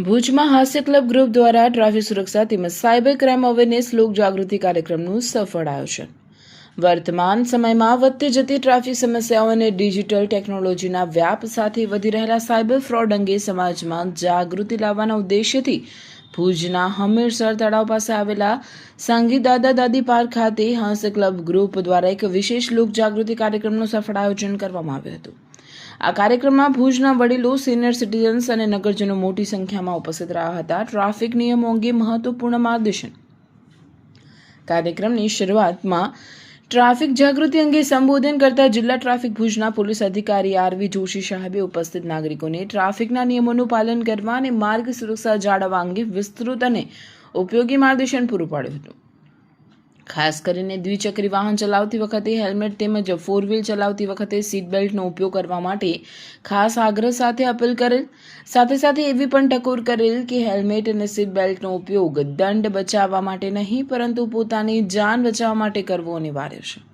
ભુજમાં હાસ્ય club group દ્વારા ટ્રાફિક સુરક્ષા તેમજ સાયબર ક્રાઇમ અવેરનેસ લોક જાગૃતિ કાર્યક્રમનું સફળ આયોજન. વર્તમાન સમયમાં વધતી જતી ટ્રાફિક સમસ્યાઓ અને ડિજિટલ ટેકનોલોજીના વ્યાપ સાથે વધી રહેલા સાયબર ફ્રોડ અંગે સમાજમાં જાગૃતિ લાવવાના ઉદ્દેશ્યથી ભુજના હમીરસર તળાવ પાસે આવેલા સાંગી દાદા દાદી પાર્ક ખાતે હાસ્ય ક્લબ ગ્રુપ દ્વારા એક વિશેષ લોક જાગૃતિ કાર્યક્રમનું સફળ આયોજન કરવામાં આવ્યું હતું. આ કાર્યક્રમમાં ભુજના વડીલો, સિનિયર સિટીઝન્સ અને નગરજનો મોટી સંખ્યામાં ઉપસ્થિત રહ્યા હતા. ટ્રાફિક નિયમો અંગે મહત્વપૂર્ણ માર્ગદર્શન. કાર્યક્રમની શરૂઆતમાં ટ્રાફિક જાગૃતિ અંગે સંબોધન કરતા જિલ્લા ટ્રાફિક ભુજના પોલીસ અધિકારી આરવી જોશી સાહેબે ઉપસ્થિત નાગરિકોને ટ્રાફિકના નિયમોનું પાલન કરવા અને માર્ગ સુરક્ષા જાળવવા અંગે વિસ્તૃત અને ઉપયોગી માર્ગદર્શન પૂરું પાડ્યું હતું. ખાસ કરીને દ્વિચક્રી વાહન ચલાવતી વખતે હેલ્મેટ તેમજ ફોર વ્હીલ ચલાવતી વખતે સીટ બેલ્ટનો ઉપયોગ કરવા માટે ખાસ આગ્રહ સાથે અપીલ કરેલ. સાથે એવી પણ ટકોર કરેલ કે હેલ્મેટ અને સીટ બેલ્ટનો ઉપયોગ દંડ બચાવવા માટે નહીં પરંતુ પોતાની જાન બચાવવા માટે કરવો અનિવાર્ય છે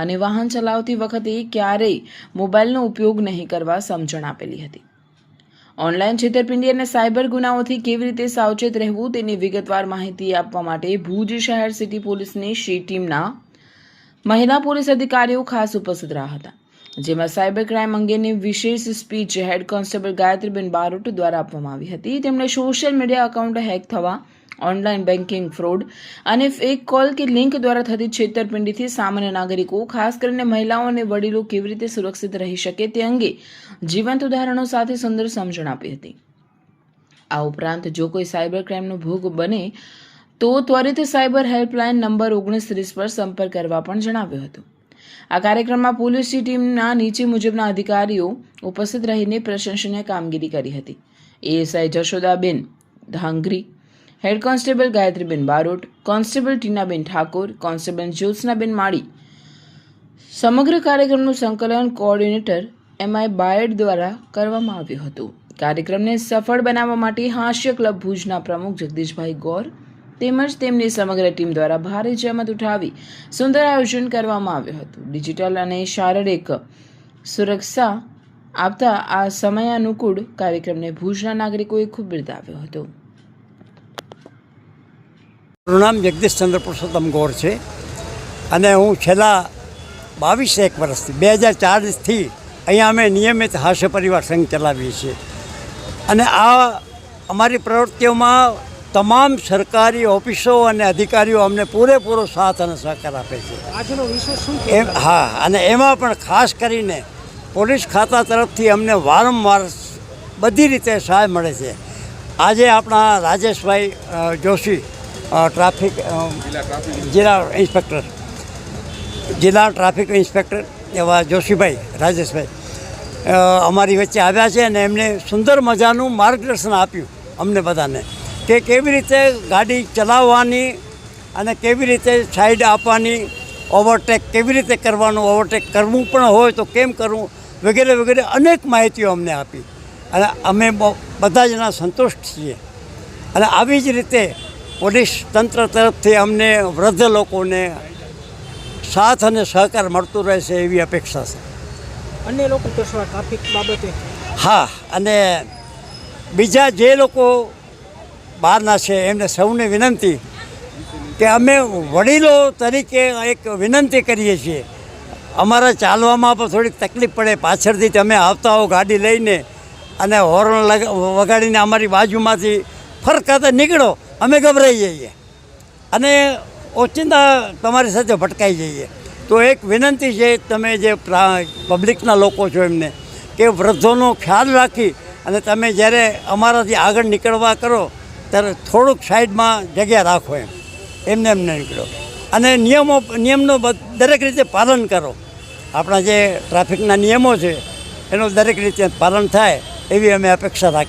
અને વાહન ચલાવતી વખતે ક્યારેય મોબાઈલનો ઉપયોગ નહીં કરવા સમજણ આપેલી હતી. ઓનલાઈન છેતરપિંડી અને સાયબર ગુનાઓથી કેવી રીતે સાવચેત રહેવું તેની વિગતવાર માહિતી આપવા માટે ભુજ શહેર સિટી પોલીસની શી ટીમના મહિલા પોલીસ અધિકારીઓ ખાસ ઉપસ્થિત રહ્યા હતા, જેમાં સાયબર ક્રાઇમ અંગેની વિશેષ speech head constable Gayatriben Barot દ્વારા આપવામાં આવી હતી. તેમણે સોશિયલ મીડિયા એકાઉન્ટ હેક થવા, ઓનલાઈન બેન્કિંગ ફ્રોડ અને ફેક કોલ કે લિંક દ્વારા થતી છેતરપિંડીથી સામાન્ય નાગરિકો, ખાસ કરીને મહિલાઓ અને વડીલો કેવી રીતે સુરક્ષિત રહી શકે તે અંગે જીવંત ઉદાહરણો સાથે સુંદર સમજણ આપી હતી. આ ઉપરાંત જો કોઈ સાયબર ક્રાઇમનો ભોગ બને તો ત્વરિત સાયબર હેલ્પલાઇન નંબર 1930 પર સંપર્ક કરવા પણ જણાવ્યું હતું. આ કાર્યક્રમમાં પોલીસની ટીમના નીચે મુજબના અધિકારીઓ ઉપસ્થિત રહીને પ્રશંસનીય કામગીરી કરી હતી. ASI Jashodaben Dhangari, head constable Gayatriben Barot, constable Tinaben Thakor, constable Jyotsnaben Mali. સમગ્ર કાર્યક્રમનું સંકલન કોઓર્ડિનેટર MI બાયડ દ્વારા કરવામાં આવ્યું હતું. કાર્યક્રમને સફળ બનાવવા માટે હાસ્ય ક્લબ ભુજના પ્રમુખ જગદીશભાઈ ગોર તેમજ તેમની સમગ્ર ટીમ દ્વારા ભારે જહેમત ઉઠાવી સુંદર આયોજન કરવામાં આવ્યું હતું. ડિજિટલ અને શારીરિક સુરક્ષા આપતા આ સમયાનુકૂળ કાર્યક્રમને ભુજના નાગરિકોએ ખૂબ બિરદાવ્યો હતો. મારું નામ જગદીશચંદ્ર પુરુષોત્તમ ગોર છે અને હું છેલ્લા 22 વર્ષથી 2004થી અહીંયા અમે નિયમિત હાસ્ય પરિવાર સંઘ ચલાવીએ છીએ અને આ અમારી પ્રવૃત્તિઓમાં તમામ સરકારી ઓફિસો અને અધિકારીઓ અમને પૂરેપૂરો સાથ અને સહકાર આપે છે. આજનો વિષય શું છે? હા, અને એમાં પણ ખાસ કરીને પોલીસ ખાતા તરફથી અમને વારંવાર બધી રીતે સહાય મળે છે. આજે આપણા રાજેશભાઈ જોશી ટ્રાફિક જિલ્લા ટ્રાફિક ઇન્સ્પેક્ટર એવા જોશીભાઈ રાજેશભાઈ અમારી વચ્ચે આવ્યા છે અને એમને સુંદર મજાનું માર્ગદર્શન આપ્યું અમને બધાને કે કેવી રીતે ગાડી ચલાવવાની અને કેવી રીતે સાઈડ આપવાની, ઓવરટેક કેવી રીતે કરવાનું, ઓવરટેક કરવું પણ હોય તો કેમ કરવું વગેરે વગેરે અનેક માહિતીઓ અમને આપી અને અમે બધા જ એના સંતુષ્ટ છીએ. અને આવી જ રીતે પોલીસ તંત્ર તરફથી અમને વૃદ્ધ લોકોને સાથ અને સહકાર મળતું રહેશે એવી અપેક્ષા છે. અન્ય લોકો તો ટ્રાફિક બાબતે હા, અને બીજા જે લોકો બહારના છે એમને સૌને વિનંતી કે અમે વડીલો તરીકે એક વિનંતી કરીએ છીએ. અમારા ચાલવામાં પણ થોડીક તકલીફ પડે, પાછળથી તમે આવતા હો ગાડી લઈને અને હોર્ન વગાડીને અમારી બાજુમાંથી ફરકાતે નીકળો, અમે ગભરાઈ જઈએ અને ઓચિંતા તમારી સાથે ભટકાઈ જઈએ. તો એક વિનંતી છે, તમે જે પબ્લિકના લોકો છો એમને કે વૃદ્ધોનો ખ્યાલ રાખી અને તમે જ્યારે અમારાથી આગળ નીકળવા કરો ત્યારે થોડુંક સાઈડમાં જગ્યા રાખો, એમને નીકળો અને નિયમનો દરેક રીતે પાલન કરો. આપણા જે ટ્રાફિકના નિયમો છે એનું દરેક રીતે પાલન થાય એવી અમે અપેક્ષા રાખીએ.